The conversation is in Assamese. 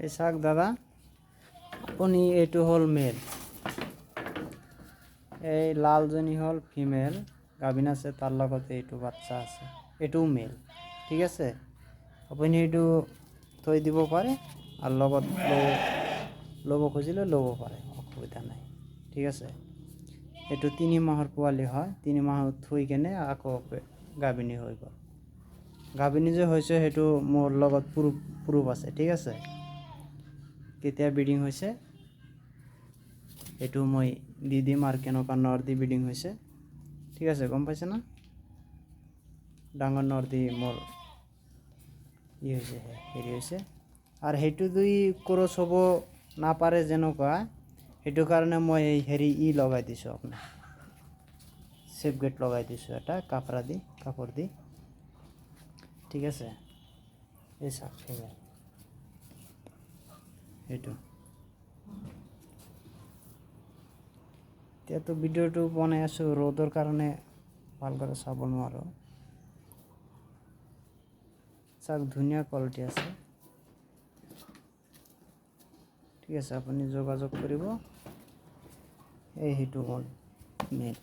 এই চাওক দাদা, আপুনি এইটো হ'ল মেল, এই লালজনী হ'ল ফিমেল, গাভিন আছে, তাৰ লগতে এইটো বাচ্চা আছে, এইটোও মেল। ঠিক আছে, আপুনি এইটো থৈ দিব পাৰে আৰু লগত ল'ব খুজিলে ল'ব পাৰে, অসুবিধা নাই। ঠিক আছে, এইটো 3 মাহৰ পোৱালি হয়, 3 মাহত থৈ কেনে আকৌ গাভিনী হৈ গ'ল। গাভিনী যে হৈছে সেইটো মোৰ লগত প্ৰুফ আছে। ঠিক আছে, কেতিয়া ব্ৰিডিং হৈছে এইটো মই দি দিম আৰু কেনেকুৱা নৰ্দি ব্ৰিডিং হৈছে। ঠিক আছে, গম পাইছে না? ডাঙৰ নৰ্দি মোৰ হৈছে, হেৰি হৈছে। আৰু সেইটো যদি ক্ৰছ হ'ব নাপাৰে যেনেকুৱা, সেইটো কাৰণে মই এই হেৰি লগাই দিছোঁ, আপোনাৰ চেফ গেট লগাই দিছোঁ এটা কাপড় দি। ঠিক আছে, এই চাওক সেইটো। এতিয়াতো ভিডিঅ'টো বনাই আছোঁ, ৰ'দৰ কাৰণে ভালকৈ চাব নোৱাৰোঁ। চাওক, ধুনীয়া কোৱালিটি আছে। ঠিক আছে, আপুনি যোগাযোগ কৰিব। সেইটো হ'ল মেল।